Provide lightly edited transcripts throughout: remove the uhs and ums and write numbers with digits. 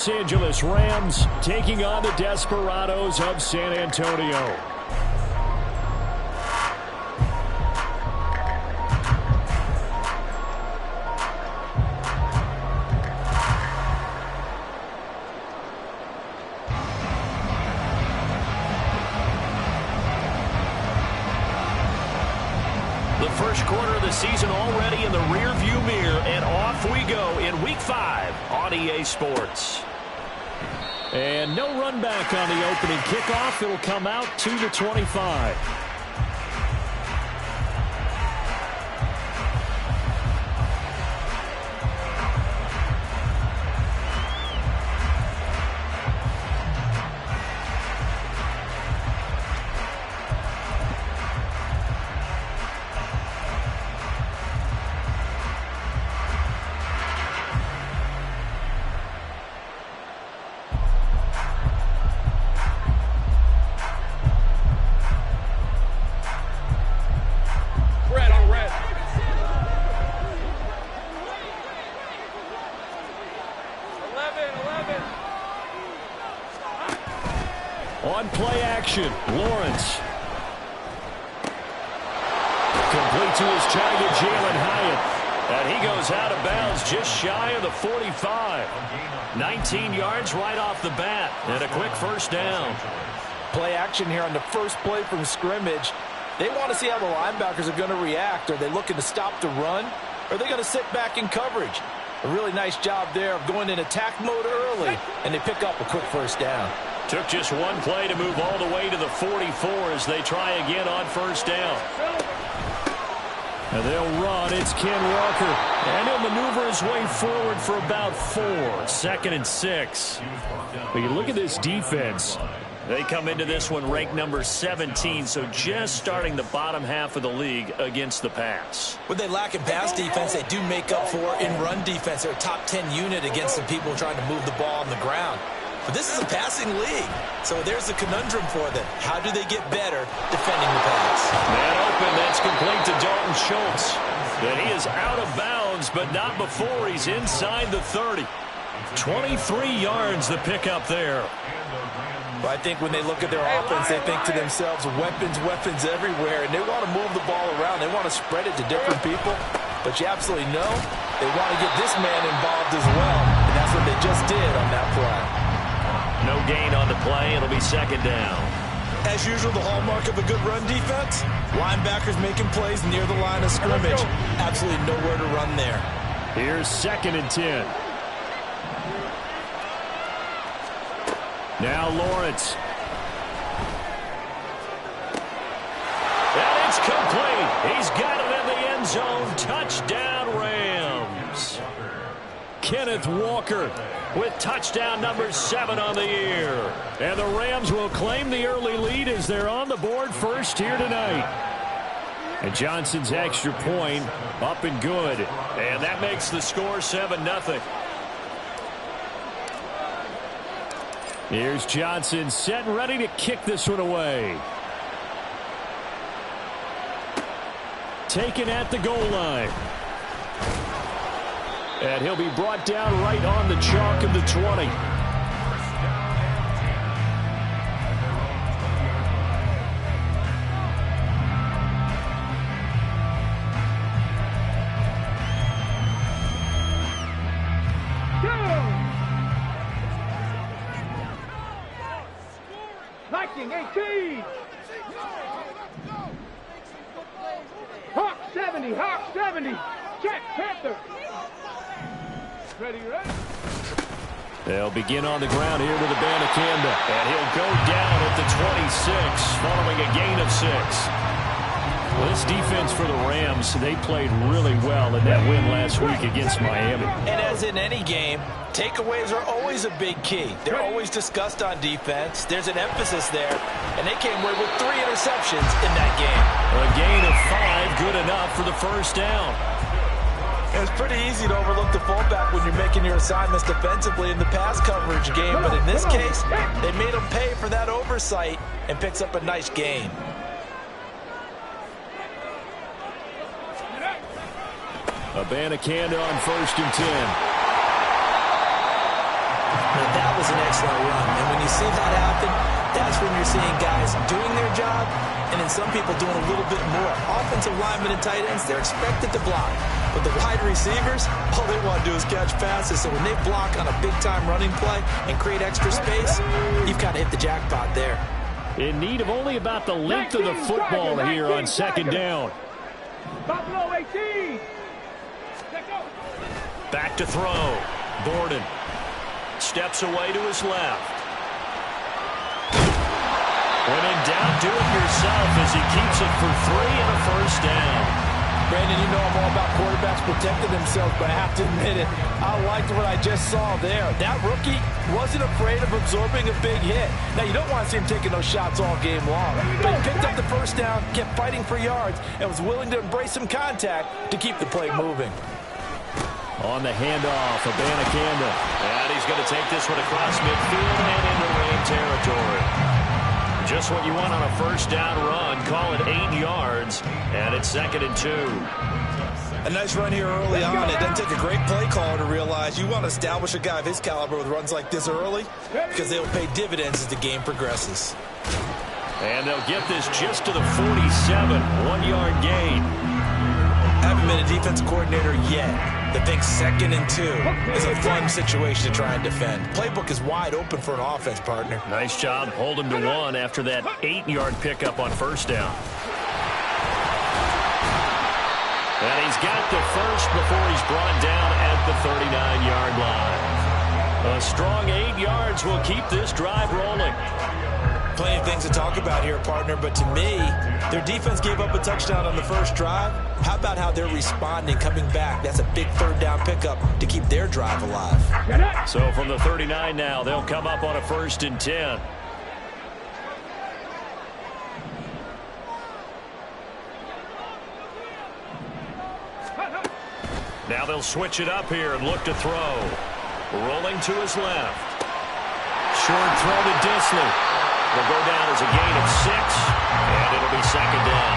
Los Angeles Rams taking on the Desperados of San Antonio. The first quarter of the season already in the rearview mirror, and off we go in Week 5 on EA Sports. And no run back on the opening kickoff. It'll come out to the 25. On play action, Lawrence. Complete to his target, Jalen Hyatt. And he goes out of bounds just shy of the 45. 19 yards right off the bat. And a quick first down. Play action here on the first play from scrimmage. They want to see how the linebackers are going to react. Are they looking to stop the run? Or are they going to sit back in coverage? A really nice job there of going in attack mode early. And they pick up a quick first down. Took just one play to move all the way to the 44 as they try again on first down. And they'll run. It's Ken Walker. And he'll maneuver his way forward for about 4. 2nd and 6. But you look at this defense. They come into this one ranked number 17, so just starting the bottom half of the league against the pass. When they lack in pass defense, they do make up for in run defense. They're a top 10 unit against some people trying to move the ball on the ground. But this is a passing league, so there's a conundrum for them. How do they get better defending the pass? Man open, that's complete to Dalton Schultz. And he is out of bounds, but not before he's inside the 30. 23 yards the pickup there. Well, I think when they look at their offense, they think to themselves, weapons everywhere, and they want to move the ball around. They want to spread it to different people. But you absolutely know they want to get this man involved as well, and that's what they just did on that play. No gain on the play. It'll be second down. As usual, the hallmark of a good run defense, linebackers making plays near the line of scrimmage. Absolutely nowhere to run there. Here's 2nd and 10. Now Lawrence. And it's complete. He's got it in the end zone. Touchdown, Rams. Kenneth Walker with touchdown number 7 on the year. And the Rams will claim the early lead as they're on the board first here tonight. And Johnson's extra point up and good. And that makes the score 7-0. Here's Johnson set and ready to kick this one away. Taken at the goal line. And he'll be brought down right on the chalk of the 20. Viking 18. Hawk 70. Hawk 70. Check. Panther. Ready. They'll begin on the ground here with the Abanikanda. And he'll go down at the 26 following a gain of 6. Well, this defense for the Rams, they played really well in that win last week against Miami. And as in any game, takeaways are always a big key. They're always discussed on defense. There's an emphasis there, and they came away with 3 interceptions in that game. A gain of 5, good enough for the first down. It's pretty easy to overlook the fullback when you're making your assignments defensively in the pass coverage game, but in this case, they made him pay for that oversight and picks up a nice gain. Abanikanda on 1st and 10. an excellent run. And when you see that happen, that's when you're seeing guys doing their job and then some people doing a little bit more. Offensive linemen and tight ends, they're expected to block. But the wide receivers, all they want to do is catch passes. So when they block on a big-time running play and create extra space, you've kind of hit the jackpot there. In need of only about the length of the football here on second down. Buffalo 18. Back to throw. Borden steps away to his left. When in doubt, do it yourself as he keeps it for 3 and a first down. Brandon, you know I'm all about quarterbacks protecting themselves, but I have to admit it, I liked what I just saw there. That rookie wasn't afraid of absorbing a big hit. Now, you don't want to see him taking those shots all game long, but he picked up the first down, kept fighting for yards, and was willing to embrace some contact to keep the play moving. On the handoff, Abanikanda. And he's going to take this one across midfield and into rain territory. Just what you want on a first down run. Call it 8 yards, and it's 2nd and 2. A nice run here early on. It doesn't take a great play caller to realize you want to establish a guy of his caliber with runs like this early because they'll pay dividends as the game progresses. And they'll get this just to the 47, 1-yard gain. Haven't been a defensive coordinator yet that thinks 2nd and 2 is a fun situation to try and defend. Playbook is wide open for an offense, partner. Nice job. Hold him to 1 after that 8-yard pickup on first down. And he's got the first before he's brought down at the 39-yard line. A strong 8 yards will keep this drive rolling. Plenty of things to talk about here, partner, but to me, their defense gave up a touchdown on the first drive. How about how they're responding, coming back? That's a big third down pickup to keep their drive alive. So from the 39 now, they'll come up on a 1st and 10. Now they'll switch it up here and look to throw. Rolling to his left. Short throw to Disley. Will go down as a gain of 6, and it'll be 2nd down.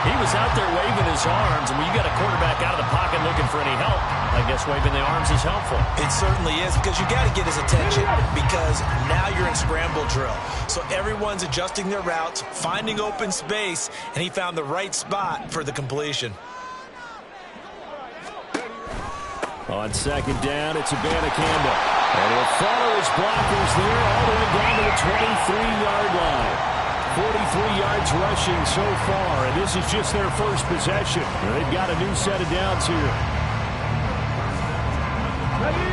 He was out there waving his arms, and when you got a quarterback out of the pocket looking for any help, I guess waving the arms is helpful. It certainly is, because you got to get his attention, because now you're in scramble drill. So everyone's adjusting their routes, finding open space, and he found the right spot for the completion. On second down, it's Abanikanda. And he'll follow his blockers there all the way down to the 23-yard line. 43 yards rushing so far, and this is just their first possession. They've got a new set of downs here. Ready.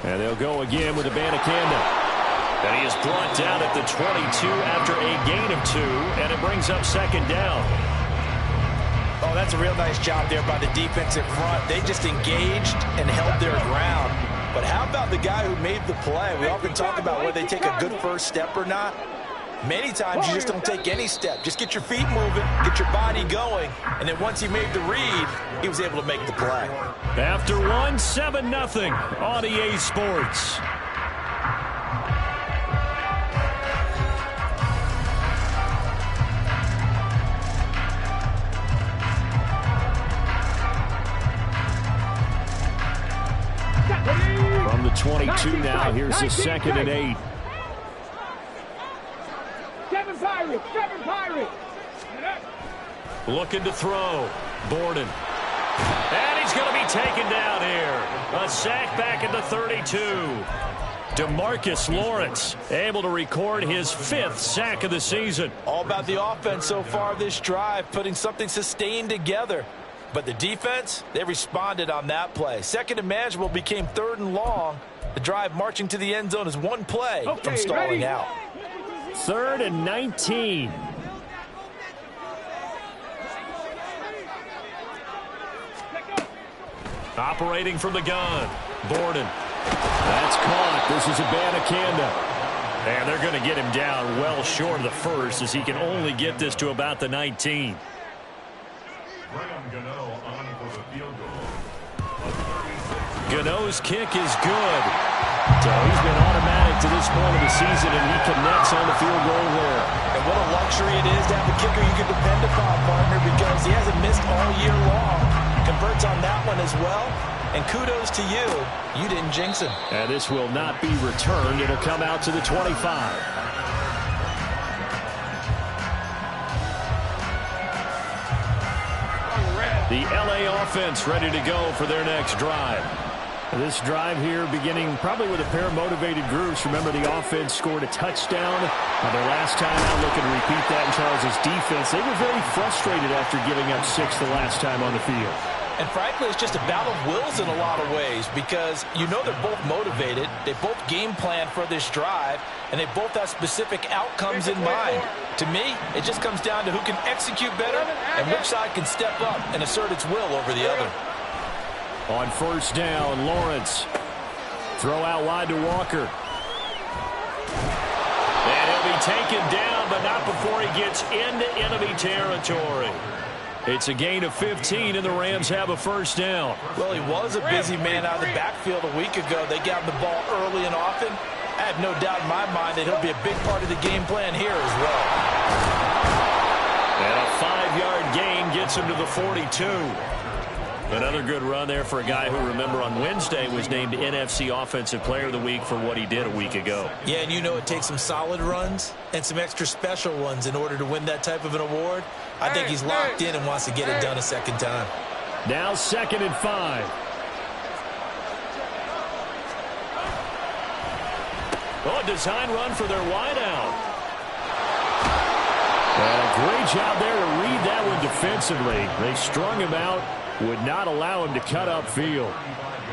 And they'll go again with Abanikanda. And he is brought down at the 22 after a gain of 2, and it brings up 2nd down. Oh, that's a real nice job there by the defensive front. They just engaged and held their ground. But how about the guy who made the play? We often talk about whether they take a good first step or not. Many times you just don't take any step. Just get your feet moving, get your body going, and then once he made the read, he was able to make the play. After 1, 7-0 on EA Sports. From the 22 now, here's the 2nd and 8. 7 Pirates, 7 Pirates. Looking to throw. Borden. And he's going to be taken down here. A sack back at the 32. DeMarcus Lawrence able to record his 5th sack of the season. All about the offense so far this drive, putting something sustained together. But the defense, they responded on that play. 2nd and manageable became 3rd and long. The drive marching to the end zone is one play from stalling out. 3rd and 19. Operating from the gun. Borden. That's caught. This is Abanikanda. And they're going to get him down well short of the first as he can only get this to about the 19. Gano's kick is good. So he's been automatic to this point of the season, and he connects on the field goal there. And what a luxury it is to have a kicker you can depend upon, partner, because he hasn't missed all year long. converts on that one as well. And kudos to you. You didn't jinx him. And this will not be returned. It'll come out to the 25. The LA offense ready to go for their next drive. This drive here beginning probably with a pair of motivated groups. Remember, the offense scored a touchdown. Their last time out, looking to repeat that in Charles' defense. They were very frustrated after giving up 6 the last time on the field. And frankly, it's just a battle of wills in a lot of ways because you know they're both motivated. They both game plan for this drive, and they both have specific outcomes in mind. To me, it just comes down to who can execute better and which side can step up and assert its will over the other. On first down, Lawrence. Throw out wide to Walker. And he'll be taken down, but not before he gets into enemy territory. It's a gain of 15, and the Rams have a first down. Well, he was a busy man out of the backfield a week ago. They got him the ball early and often. I have no doubt in my mind that he'll be a big part of the game plan here as well. And a 5-yard gain gets him to the 42. Another good run there for a guy who, remember, on Wednesday was named NFC Offensive Player of the Week for what he did a week ago. Yeah, and you know it takes some solid runs and some extra special ones in order to win that type of an award. I think he's locked in and wants to get it done a second time. Now 2nd and 5. Oh, a design run for their wideout. And a great job there to read that one defensively. They strung him out, would not allow him to cut upfield.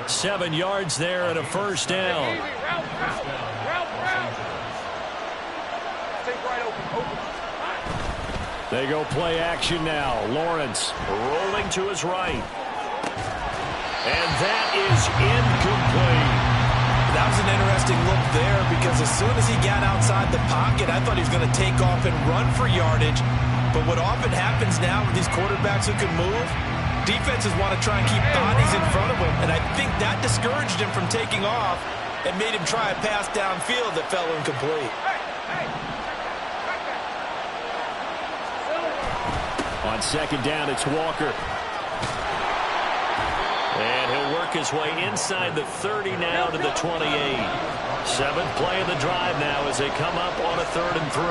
7 yards there and a first down. They go play action now. Lawrence rolling to his right. And that is incomplete. That was an interesting look there because as soon as he got outside the pocket, I thought he was going to take off and run for yardage. But what often happens now with these quarterbacks who can move, defenses want to try and keep bodies in front of him. And I think that discouraged him from taking off and made him try a pass downfield that fell incomplete. On 2nd down, it's Walker. And he'll work his way inside the 30 now to the 28. 7th play of the drive now as they come up on a 3rd and 3.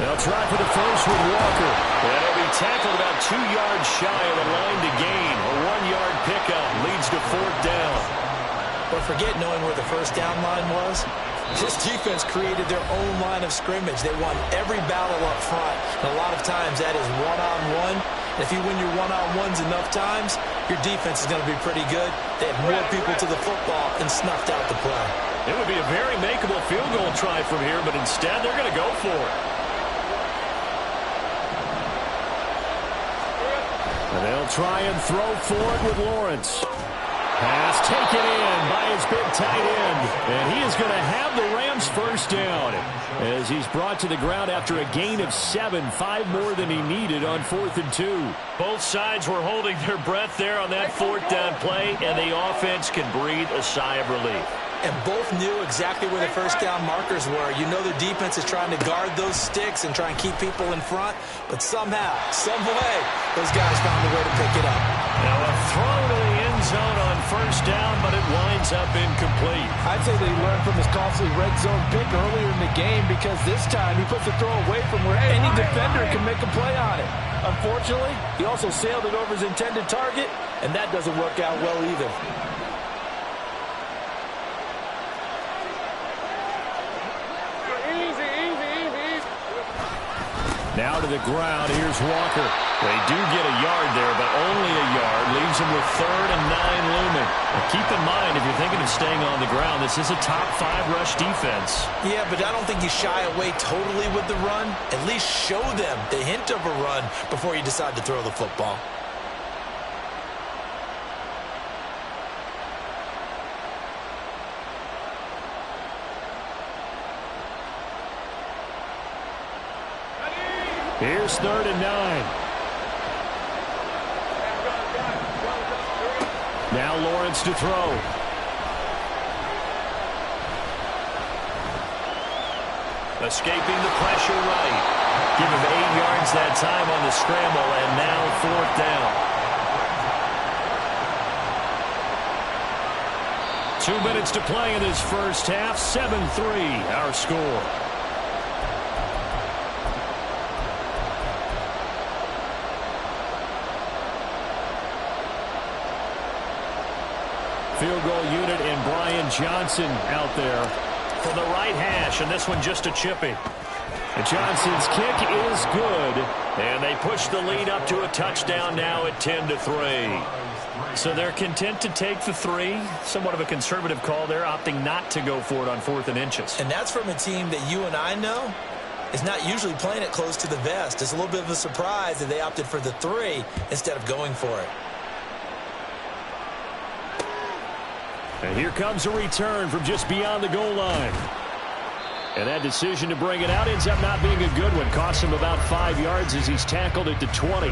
They'll try for the first with Walker. And he'll be tackled about 2 yards shy of the line to gain. A 1-yard pickup leads to 4th down. But forget knowing where the first down line was. This defense created their own line of scrimmage. They won every battle up front. And a lot of times that is one-on-one. If you win your one-on-ones enough times, your defense is going to be pretty good. They had more people to the football and snuffed out the play. It would be a very makeable field goal try from here, but instead they're going to go for it. And they'll try and throw for it with Lawrence. Pass taken in by his big tight end. And he is going to have the Rams first down as he's brought to the ground after a gain of 7, 5 more than he needed on 4th and 2. Both sides were holding their breath there on that 4th down play, and the offense can breathe a sigh of relief. And both knew exactly where the first down markers were. You know their defense is trying to guard those sticks and try and keep people in front. But somehow, some way, those guys found a way to pick it up. Now a throw to the end zone on first down, but it winds up incomplete. I'd say that he learned from his costly red zone pick earlier in the game because this time he puts the throw away from where any defender can make a play on it. Unfortunately, he also sailed it over his intended target, and that doesn't work out well either. Now to the ground. Here's Walker. They do get a yard there, but only a yard. Leaves them with 3rd and 9 looming. Now keep in mind, if you're thinking of staying on the ground, this is a top 5 rush defense. Yeah, but I don't think you shy away totally with the run. At least show them the hint of a run before you decide to throw the football. Here's 3rd and 9. Now Lawrence to throw. Escaping the pressure right. Give him 8 yards that time on the scramble, and now 4th down. 2 minutes to play in this first half. 7-3 our score. Field goal unit and Brian Johnson out there from the right hash, and this one just a chippy. And Johnson's kick is good. And they push the lead up to a touchdown now at 10-3. So they're content to take the 3. Somewhat of a conservative call there, opting not to go for it on 4th and inches. And that's from a team that you and I know is not usually playing it close to the vest. It's a little bit of a surprise that they opted for the 3 instead of going for it. And here comes a return from just beyond the goal line. And that decision to bring it out ends up not being a good one. Costs him about 5 yards as he's tackled at the 20.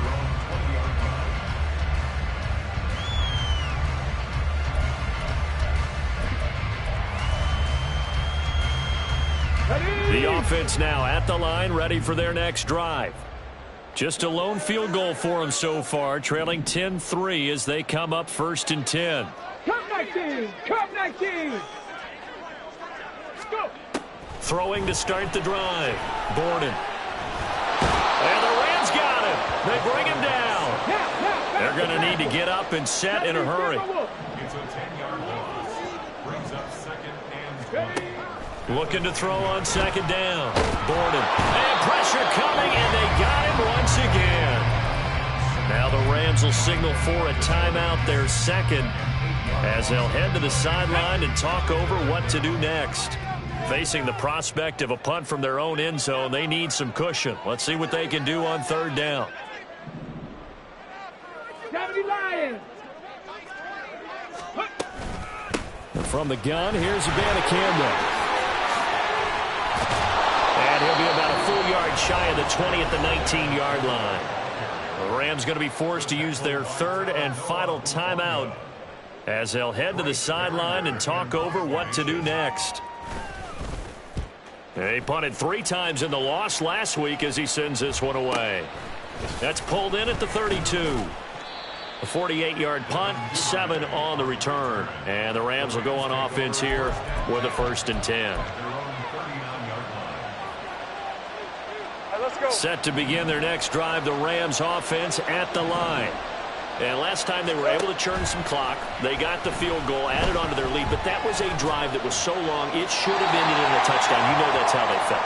The offense now at the line, ready for their next drive. Just a lone field goal for them so far, trailing 10-3 as they come up 1st and 10. Come 19! Come 19! Let's go! Throwing to start the drive. Borden. And the Rams got him. They bring him down. They're going to need to get up and set in a hurry. It's a 10-yard loss. Brings up 2nd and 20. Looking to throw on 2nd down. Borden. And pressure coming, and they got him once again. Now the Rams will signal for a timeout, their 2nd, as they'll head to the sideline and talk over what to do next. Facing the prospect of a punt from their own end zone, they need some cushion. Let's see what they can do on 3rd down. 70 Lions! From the gun, here's Campbell. And he'll be about a full yard shy of the 20 at the 19-yard line. The Rams going to be forced to use their 3rd and final timeout as they'll head to the sideline and talk over what to do next. He punted 3 times in the loss last week as he sends this one away. That's pulled in at the 32. A 48-yard punt, 7 on the return. And the Rams will go on offense here with a 1st and 10. Set to begin their next drive, the Rams offense at the line. And last time they were able to churn some clock, they got the field goal, added onto their lead, but that was a drive that was so long, it should have ended in a touchdown. You know that's how they felt.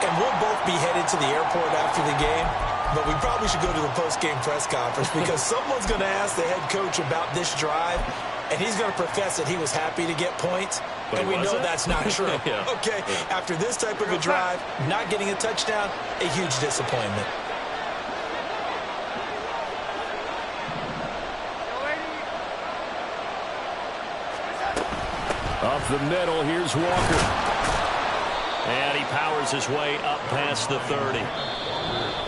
And we'll both be headed to the airport after the game, but we probably should go to the post-game press conference because someone's going to ask the head coach about this drive, and he's going to profess that he was happy to get points, and we know that's not true. Yeah. Okay, after this type of a drive, not getting a touchdown, a huge disappointment. Up the middle, here's Walker. And he powers his way up past the 30.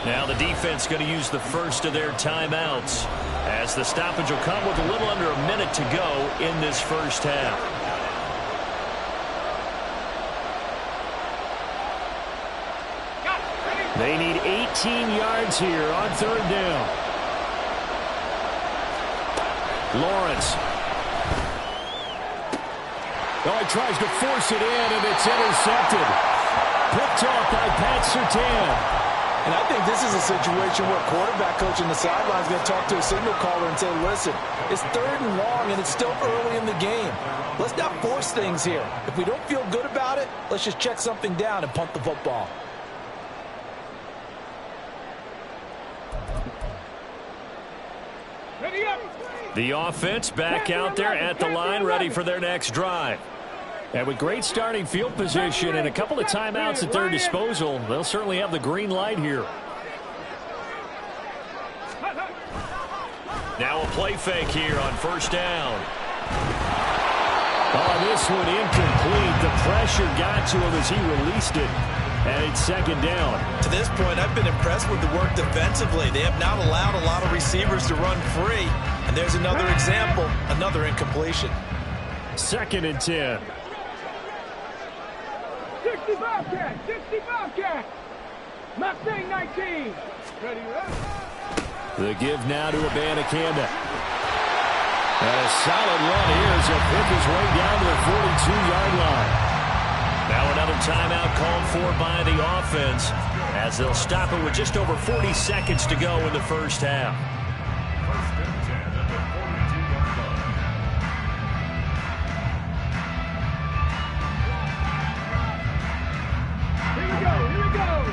Now the defense going to use the first of their timeouts as the stoppage will come with a little under a minute to go in this first half. They need 18 yards here on 3rd down. Lawrence. Oh, he tries to force it in, and it's intercepted. Picked off by Pat Surtain. And I think this is a situation where quarterback coach in the sideline is going to talk to a signal caller and say, listen, it's 3rd and long, and it's still early in the game. Let's not force things here. If we don't feel good about it, let's just check something down and punt the football. The offense back out there at the line, ready for their next drive. And with great starting field position and a couple of timeouts at their disposal, they'll certainly have the green light here. Now a play fake here on 1st down. Oh, this one incomplete. The pressure got to him as he released it. And it's 2nd down. To this point, I've been impressed with the work defensively. They have not allowed a lot of receivers to run free. And there's another example, another incompletion. 2nd and 10. 65 cat! 65 cat! Mustang 19! Ready, The give now to Abanikanda. And a solid run here as he'll pick his way down to the 42-yard line. Now another timeout called for by the offense as they'll stop it with just over 40 seconds to go in the first half. Here we go.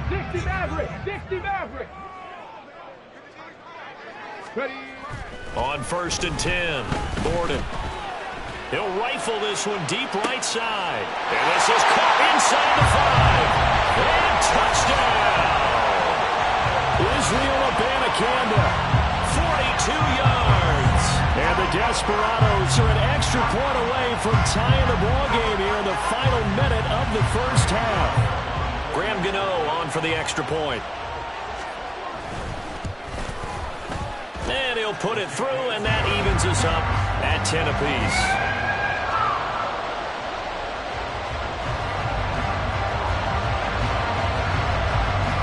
60 Maverick, 60 Maverick. Ready. On 1st and 10, Borden. He'll rifle this one deep right side. And this is caught inside the 5. And touchdown! Israel Abanikanda, 42 yards. And the Desperados are an extra point away from tying the ball game here in the final minute of the first half. Graham Gano on for the extra point. And he'll put it through, and that evens us up at 10 apiece.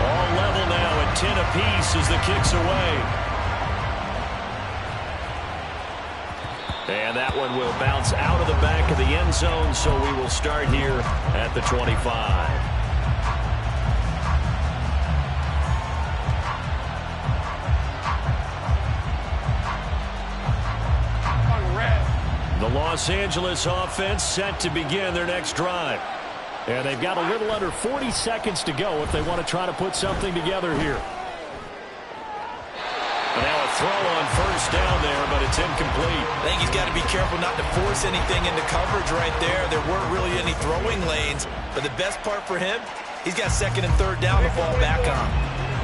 All level now at 10 apiece as the kick's away. And that one will bounce out of the back of the end zone, so we will start here at the 25. The Los Angeles offense set to begin their next drive. And they've got a little under 40 seconds to go if they want to try to put something together here. And now a throw on 1st down there, but it's incomplete. I think he's got to be careful not to force anything into coverage right there. There weren't really any throwing lanes. But the best part for him, he's got 2nd and 3rd down to fall back on.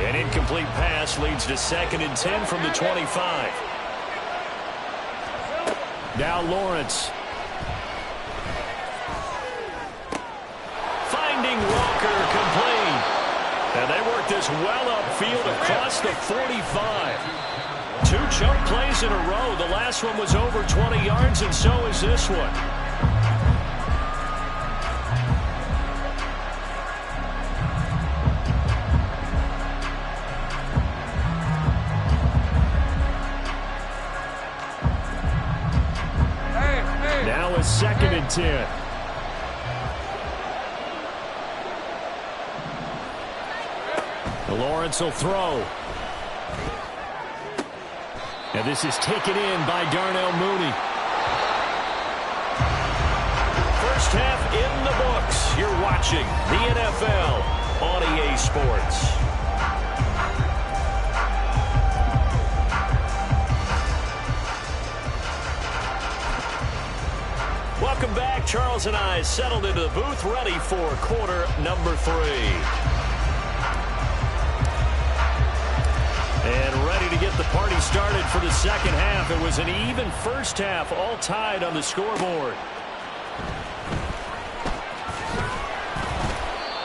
An incomplete pass leads to 2nd and 10 from the 25. Now Lawrence. Finding Walker complete. And they work this well upfield across the 45. 2 choke plays in a row. The last one was over 20 yards, and so is this one. Now a 2nd and 10. Lawrence will throw. And this is taken in by Darnell Mooney. First half in the books. You're watching the NFL on EA Sports. Welcome back. Charles and I settled into the booth, ready for quarter number 3. And ready to get the party started for the second half. It was an even first half, all tied on the scoreboard.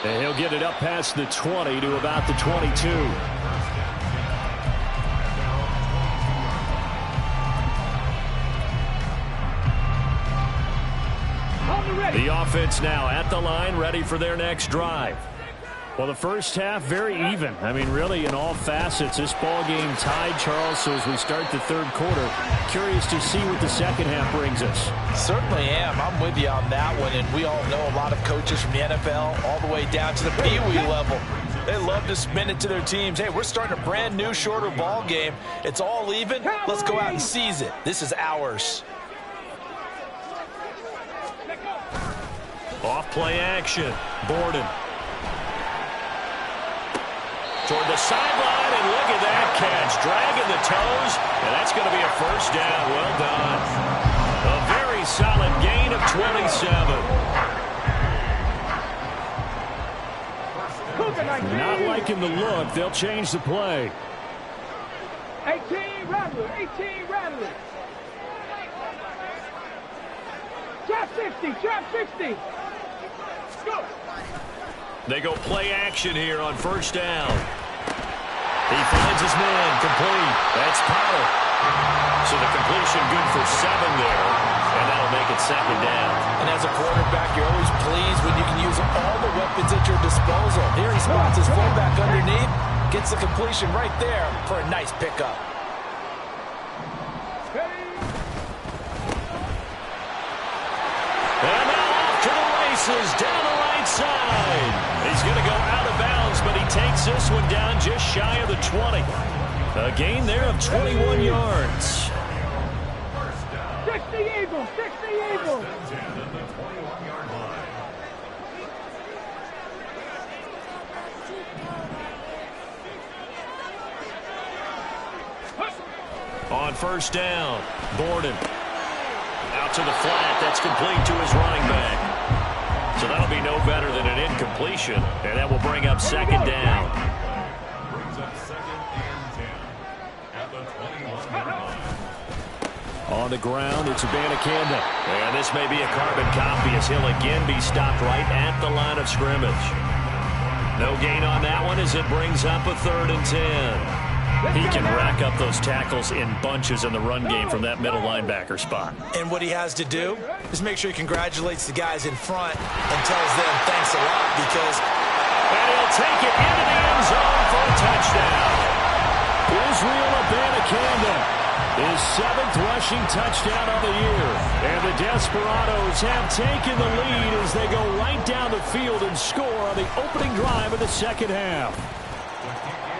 And he'll get it up past the 20 to about the 22. The offense now at the line, ready for their next drive. Well, the first half, very even. I mean, really, in all facets, this ball game tied, Charles. So as we start the 3rd quarter, curious to see what the second half brings us. Certainly am. I'm with you on that one. And we all know a lot of coaches from the NFL all the way down to the Pee-wee level. They love to spin it to their teams. Hey, we're starting a brand new, shorter ball game. It's all even. Let's go out and seize it. This is ours. Off play action. Borden. Toward the sideline, and look at that catch. Dragging the toes, and that's going to be a first down. Well done. A very solid gain of 27. Not liking the look. They'll change the play. 18 Rattler, 18 Rattler. Trap 60, trap 60. Go. They go play action here on 1st down. He finds his man complete. That's Potter. So the completion good for 7 there. And that'll make it second down. And as a quarterback, you're always pleased when you can use all the weapons at your disposal. Here he spots his fullback underneath, gets the completion right there for a nice pickup. And now off to the races down the right side. He's going to go out of bounds, but he takes this one down just shy of the 20. A gain there of 21 yards. 60 Eagles, 60 Eagles. On first down, Borden. Out to the flat. That's complete to his running back. So that'll be no better than an incompletion, and that will bring up second down. Brings up second and 10 at the 21-yard line. On the ground, it's Abanikanda. And this may be a carbon copy as he'll again be stopped right at the line of scrimmage. No gain on that one as it brings up a 3rd and 10. He can rack up those tackles in bunches in the run game from that middle linebacker spot. And what he has to do is make sure he congratulates the guys in front and tells them thanks a lot because... And he'll take it into the end zone for a touchdown. Israel Abanikanda, his 7th rushing touchdown of the year. And the Desperados have taken the lead as they go right down the field and score on the opening drive of the second half.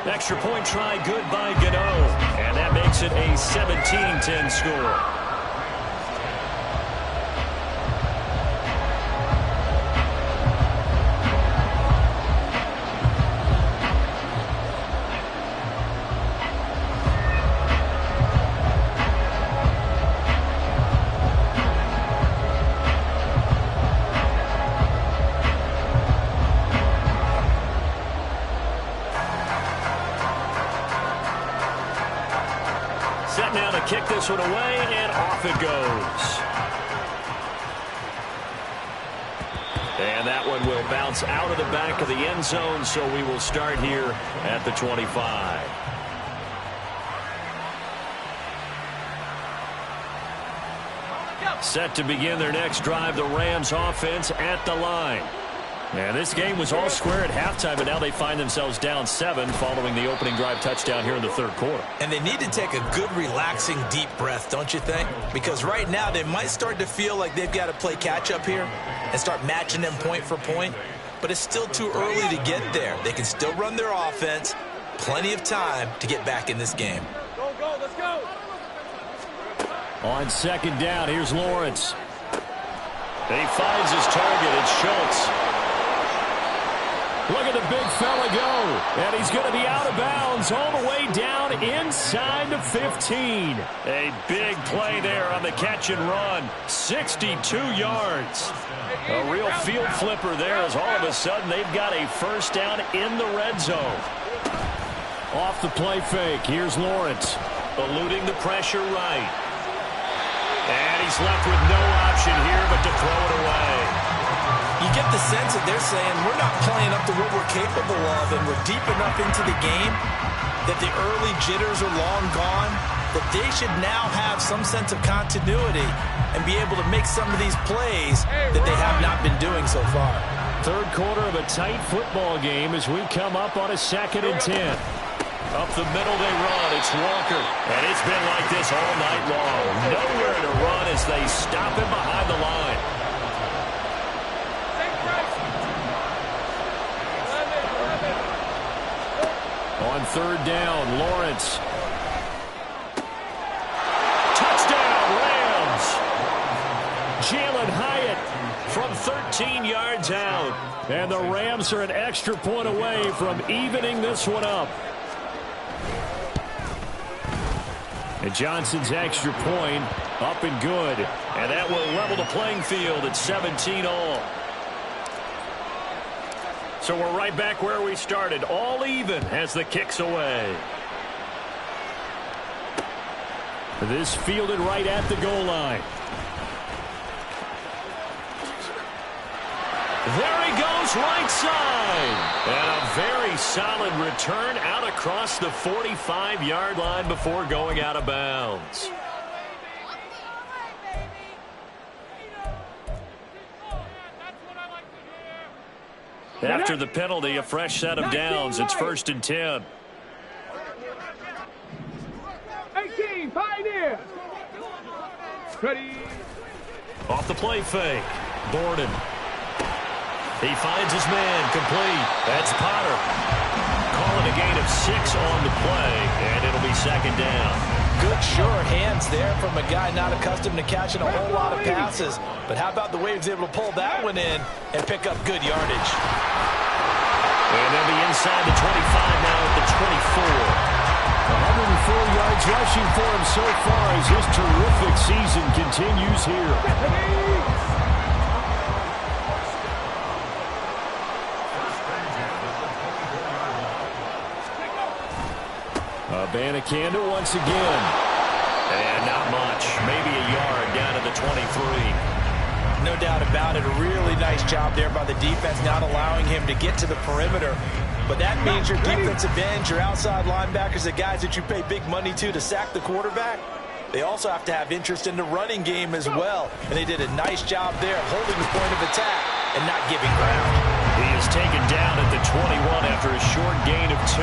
Extra point try good by Gano. And that makes it a 17-10 score. Kick this one away, and off it goes. And that one will bounce out of the back of the end zone, so we will start here at the 25. Set to begin their next drive, the Rams offense at the line. And this game was all square at halftime, but now they find themselves down 7 following the opening drive touchdown here in the 3rd quarter. And they need to take a good, relaxing, deep breath, don't you think? Because right now they might start to feel like they've got to play catch-up here and start matching them point for point. But it's still too early to get there. They can still run their offense. Plenty of time to get back in this game. Go, go, let's go. On second down, here's Lawrence. He finds his target. It's Schultz. Look at the big fella go. And he's going to be out of bounds all the way down inside the 15. A big play there on the catch and run. 62 yards. A real field flipper there as all of a sudden they've got a first down in the red zone. Off the play fake. Here's Lawrence. Eluding the pressure right. And he's left with no option here but to throw it away. You get the sense that they're saying we're not playing up to what we're capable of, and we're deep enough into the game that the early jitters are long gone, that they should now have some sense of continuity and be able to make some of these plays that they have not been doing so far. 3rd quarter of a tight football game as we come up on a 2nd and 10. Up the middle they run. It's Walker. And it's been like this all night long. Nowhere to run as they stop him behind the line. On 3rd down, Lawrence. Touchdown, Rams. Jalen Hyatt from 13 yards out. And the Rams are an extra point away from evening this one up. And Johnson's extra point up and good. And that will level the playing field at 17 all. So we're right back where we started, all even as the kick's away. This fielded right at the goal line. There he goes, right side. And a very solid return out across the 45-yard line before going out of bounds. After the penalty, a fresh set of downs. It's 1st and 10. 18, Pioneer. Ready. Off the play fake. Borden. He finds his man complete. That's Potter. Calling a gain of 6 on the play, and it'll be 2nd down. Good, sure hands there from a guy not accustomed to catching a whole lot of passes. But how about the way he was able to pull that one in and pick up good yardage? And they'll be inside the 25 now at the 24. 104 yards rushing for him so far as his terrific season continues here. Abanikanda once again. And not much. Maybe a yard down to the 23. No doubt about it. A really nice job there by the defense, not allowing him to get to the perimeter. But that means your defensive ends, your outside linebackers, the guys that you pay big money to sack the quarterback, they also have to have interest in the running game as well. And they did a nice job there of holding the point of attack and not giving ground. He is taken down at the 21 after a short gain of 2.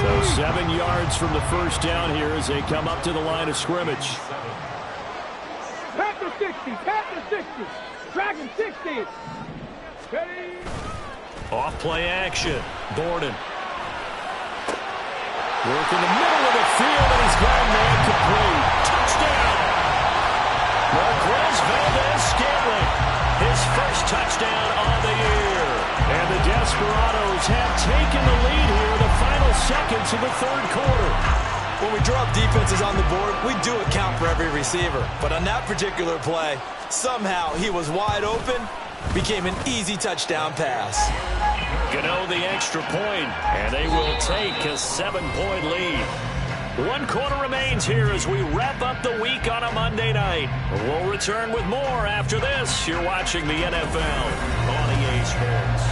So 7 yards from the first down here as they come up to the line of scrimmage. Pat the 60, pat the 60. Dragon 60. Ready. Off play action. Borden. Work in the middle of the field, and he's got a man complete. Touchdown! Marquez Valdez-Scantling. His first touchdown on the year. And the Desperados have taken the lead here in the final seconds of the 3rd quarter. When we draw up defenses on the board, we do account for every receiver. But on that particular play, somehow he was wide open, became an easy touchdown pass. Gano the extra point, and they will take a 7-point lead. 1 quarter remains here as we wrap up the week on a Monday night. We'll return with more after this. You're watching the NFL on EA Sports.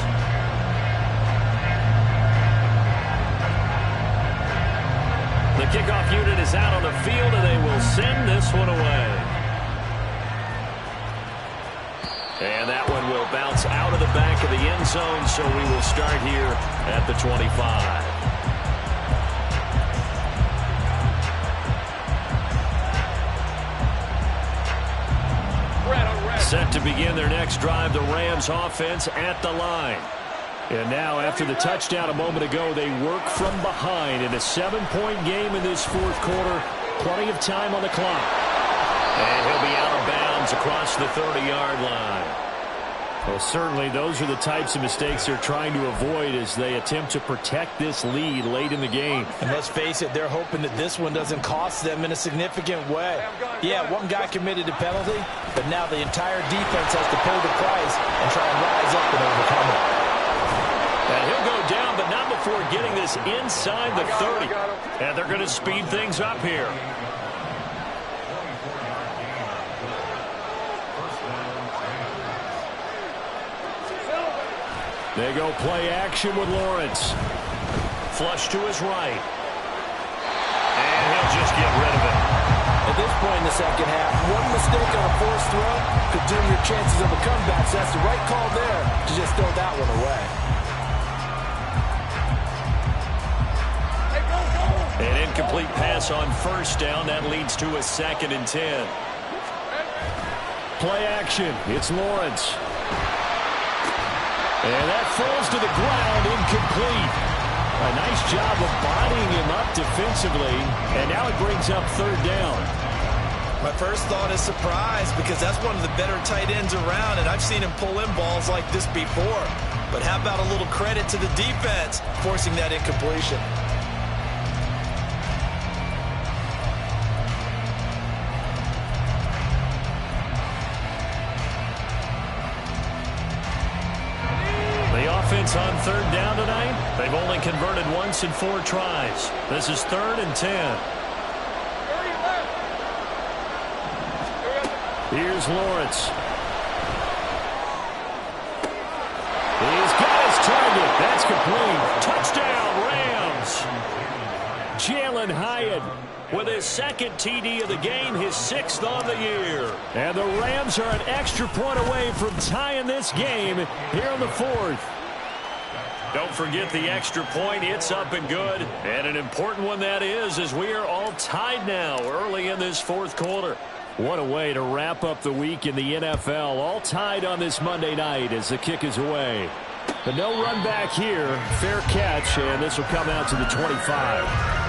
The kickoff unit is out on the field, and they will send this one away. And that one will bounce out of the back of the end zone, so we will start here at the 25. Set to begin their next drive, the Rams offense at the line. And now, after the touchdown a moment ago, they work from behind in a 7-point game in this 4th quarter. Plenty of time on the clock. And he'll be out of bounds across the 30-yard line. Well, certainly those are the types of mistakes they're trying to avoid as they attempt to protect this lead late in the game. And let's face it, they're hoping that this one doesn't cost them in a significant way. Yeah, one guy committed a penalty, but now the entire defense has to pay the price and try and rise up and overcome it. And he'll go down, but not before getting this inside the 30. And they're going to speed things up here. They go play action with Lawrence. Flush to his right. And he'll just get rid of it. At this point in the second half, one mistake on a forced throw could doom your chances of a comeback. So that's the right call there to just throw that one away. An incomplete pass on first down. That leads to a 2nd and 10. Play action. It's Lawrence. And that falls to the ground, incomplete. A nice job of bodying him up defensively, and now it brings up 3rd down. My first thought is surprise because that's one of the better tight ends around, and I've seen him pull in balls like this before. But how about a little credit to the defense forcing that incompletion? Offense on 3rd down tonight. They've only converted once in 4 tries. This is 3rd and 10. Here's Lawrence. He's got his target. That's complete. Touchdown, Rams. Jalen Hyatt with his second TD of the game, his 6th on the year. And the Rams are an extra point away from tying this game here in the 4th. Don't forget the extra point. It's up and good. And an important one that is, as we are all tied now early in this 4th quarter. What a way to wrap up the week in the NFL. All tied on this Monday night as the kick is away. But no run back here. Fair catch, and this will come out to the 25.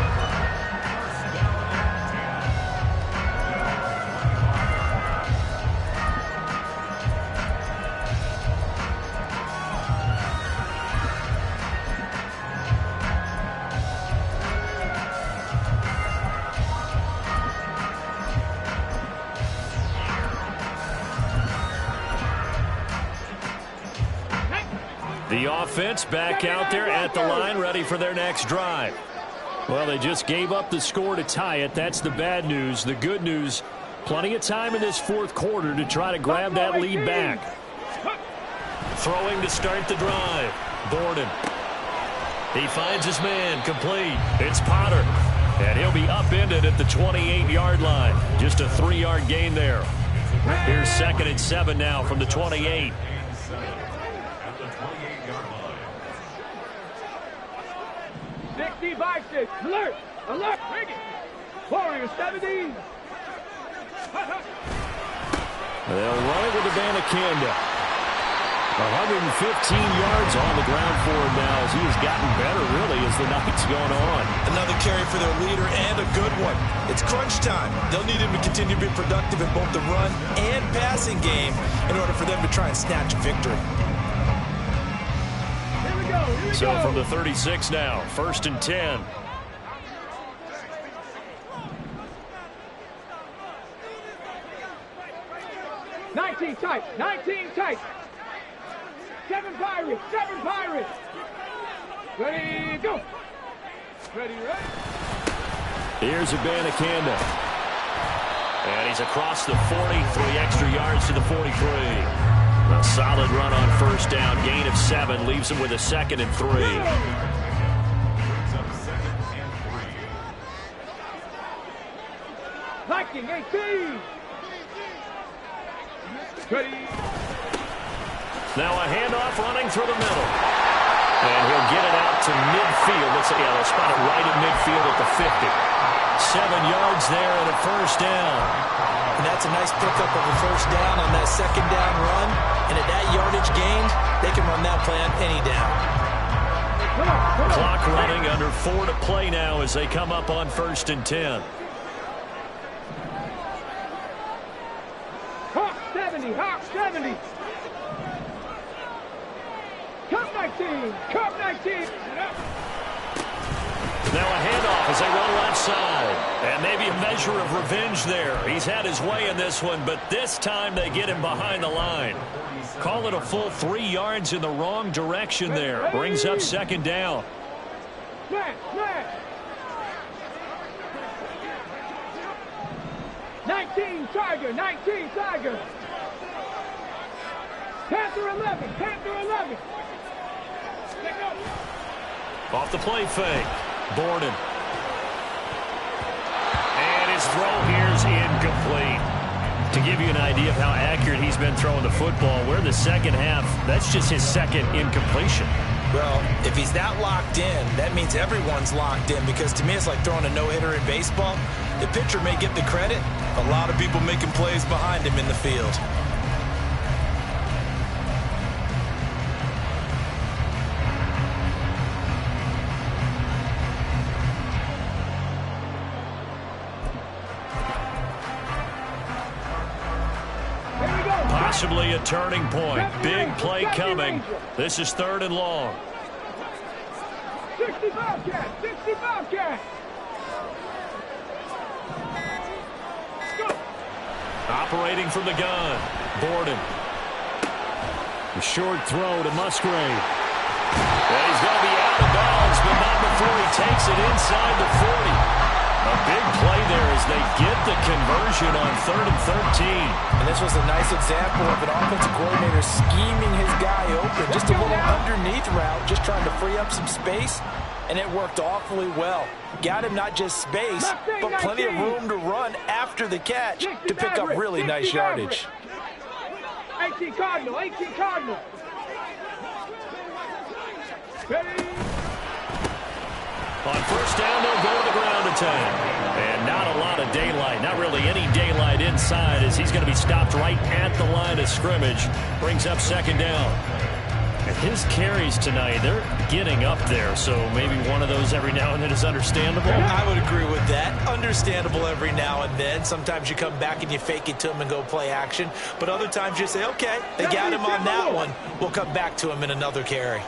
The offense back out there at the line, ready for their next drive. Well, they just gave up the score to tie it. That's the bad news. The good news, plenty of time in this 4th quarter to try to grab that lead back. Throwing to start the drive. Borden. He finds his man, complete. It's Potter. And he'll be upended at the 28-yard line. Just a 3-yard gain there. Here's 2nd and 7 now from the 28. 65-6. Alert! Alert! Bring it! Warrior 70. They'll run it with the Bandicanda. 115 yards on the ground for him now as he has gotten better, really, as the night's going on. Another carry for their leader and a good one. It's crunch time. They'll need him to continue to be productive in both the run and passing game in order for them to try and snatch a victory. So from the 36 now, 1st and 10. Tight, 19 tight. 7 Pirates, 7 Pirates. Ready, go. Ready. Here's a Bandicanda. And he's across the 40, 3 extra yards to the 43. A solid run on 1st down, gain of 7, leaves him with a 2nd and 3. Viking 18. Ready. Now a handoff running through the middle. And he'll get it out to midfield. They'll spot it right at midfield at the 50. 7 yards there and a 1st down. And that's a nice pickup of a 1st down on that 2nd down run. And at that yardage gained, they can run that play on any down. Clock running, under 4 to play now as they come up on 1st and 10. Hawk 70, Hawk 70. Cup 19, Cup 19. Now a handoff as they run left side. And maybe a measure of revenge there. He's had his way in this one, but this time they get him behind the line. Call it a full 3 yards in the wrong direction there. Brings up 2nd down. Smash. 19 Tiger, 19 Tiger. Panther 11, Panther 11. Off the play fake. Borden. And his throw here is incomplete. To give you an idea of how accurate he's been throwing the football, we're in the 2nd half. That's just his 2nd incompletion. Well, if he's that locked in, that means everyone's locked in, because to me it's like throwing a no-hitter in baseball. The pitcher may get the credit. A lot of people making plays behind him in the field. Possibly a turning point. Big play coming. This is 3rd and long. 65 cat, 65 cat. Operating from the gun. Borden. A short throw to Musgrave. Well, he's going to be out of bounds, but not before he takes it inside the 40. A big play there as they get the conversion on 3rd and 13. And this was a nice example of an offensive coordinator scheming his guy open. Just a little underneath route, just trying to free up some space. and it worked awfully well. Got him not just space, but plenty of room to run after the catch to pick up really nice yardage. 18 Cardinal, 18 Cardinal. On first down, they'll go to the ground attack. And not a lot of daylight, not really any daylight inside, as he's going to be stopped right at the line of scrimmage. Brings up second down. And his carries tonight, they're getting up there, so maybe one of those every now and then is understandable. I would agree with that. Understandable every now and then. Sometimes you come back and you fake it to him and go play action. But other times you say, okay, they got him on that one. We'll come back to him in another carry.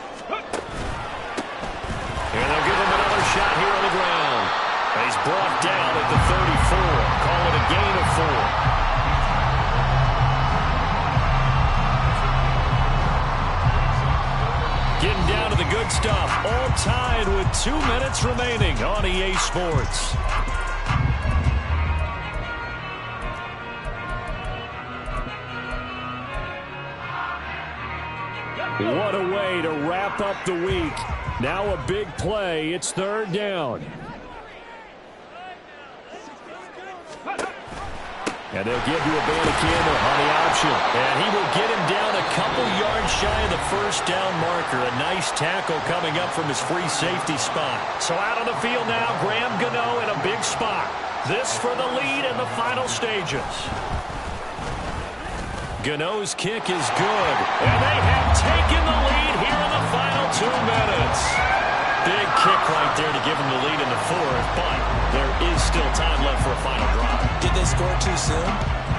And they'll give him another shot here on the ground. And he's brought down at the 34. Call it a gain of 4. Getting down to the good stuff. All tied with 2 minutes remaining on EA Sports. What a way to wrap up the week. Now a big play. It's third down. And they'll give you a Bandicammer on the option. And he will get him down a couple yards shy of the first down marker. A nice tackle coming up from his free safety spot. So out on the field now, Graham Gano in a big spot. This for the lead in the final stages. Gano's kick is good. And they have taken the lead here in the final 2 minutes. Big kick right there to give them the lead in the fourth, but there is still time left for a final drive. Did they score too soon?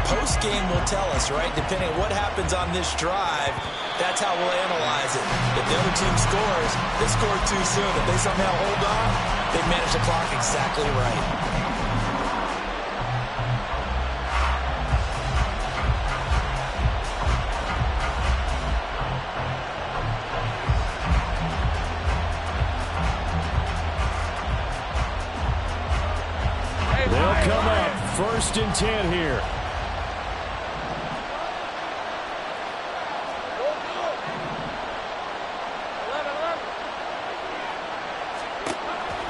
Post-game will tell us, right? Depending on what happens on this drive, that's how we'll analyze it. If the other team scores, they scored too soon. If they somehow hold on, they manage the clock exactly right. They'll come up 1st and 10 here.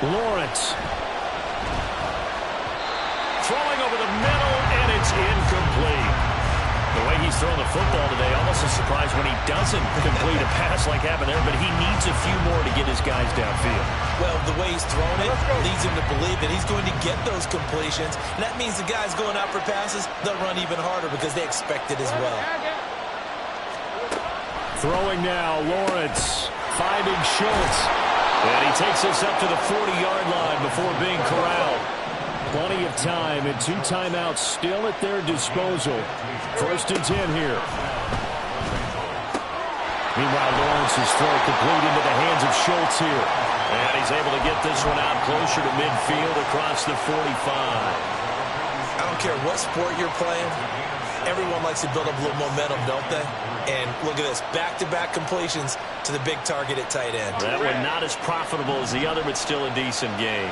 Lawrence. Throwing over the middle, and it's incomplete. The way he's throwing the football today, almost a surprise when he doesn't complete a pass like happened there, but he needs a few more to get his guys downfield. Well, the way he's thrown it leads him to believe that he's going to get those completions. And that means the guys going out for passes, they'll run even harder because they expect it as well. Throwing now, Lawrence finding Schultz. And he takes us up to the 40-yard line before being corralled. Plenty of time and 2 timeouts still at their disposal. 1st and 10 here. Meanwhile, Lawrence's throw complete into the hands of Schultz here. And he's able to get this one out closer to midfield across the 45. I don't care what sport you're playing. Everyone likes to build up a little momentum, don't they? And look at this, back-to-back completions to the big target at tight end. That one not as profitable as the other, but still a decent gain.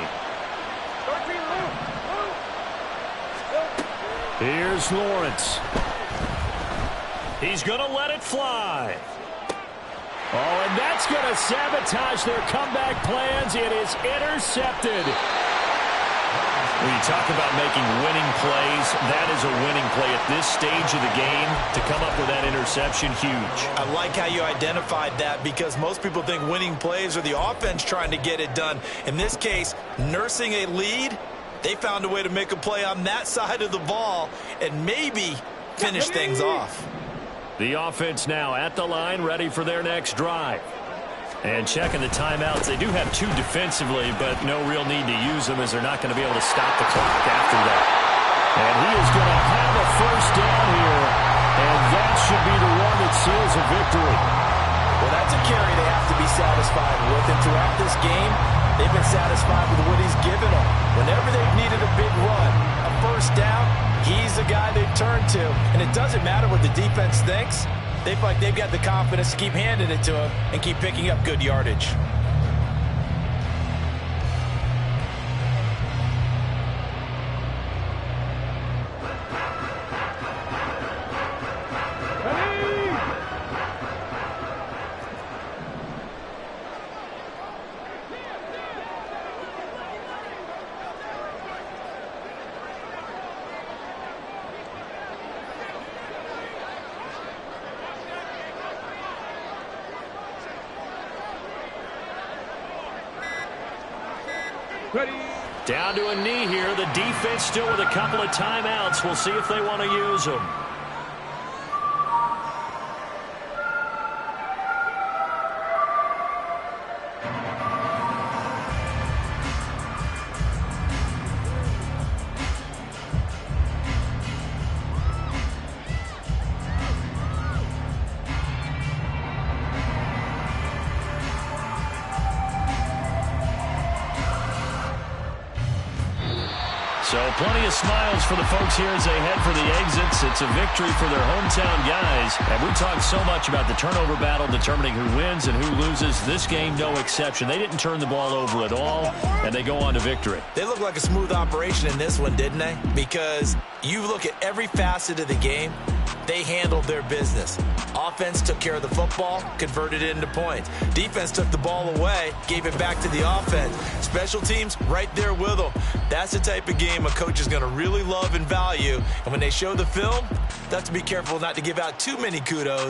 Here's Lawrence. He's going to let it fly. Oh, and that's going to sabotage their comeback plans. It is intercepted. When you talk about making winning plays, that is a winning play at this stage of the game. To come up with that interception, huge. I like how you identified that because most people think winning plays are the offense trying to get it done. In this case, nursing a lead, they found a way to make a play on that side of the ball and maybe finish things off. The offense now at the line, ready for their next drive. And checking the timeouts, they do have 2 defensively, but no real need to use them as they're not going to be able to stop the clock after that. And he is going to have a first down here, and that should be the one that seals a victory. Well, that's a carry they have to be satisfied with, and throughout this game, they've been satisfied with what he's given them. Whenever they've needed a big run, a first down, he's the guy they've turned to. And it doesn't matter what the defense thinks. They feel like they've got the confidence to keep handing it to him and keep picking up good yardage. Ready. Down to a knee here. The defense still with a couple of timeouts. We'll see if they want to use them. So plenty of smiles for the folks here as they head for the exits. It's a victory for their hometown guys. And we talked so much about the turnover battle determining who wins and who loses. This game, no exception. They didn't turn the ball over at all, and they go on to victory. They look like a smooth operation in this one, didn't they? Because you look at every facet of the game, they handled their business. Offense took care of the football, converted it into points. Defense took the ball away, gave it back to the offense. Special teams, right there with them. That's the type of game a coach is going to really love and value. And when they show the film, they have to be careful not to give out too many kudos.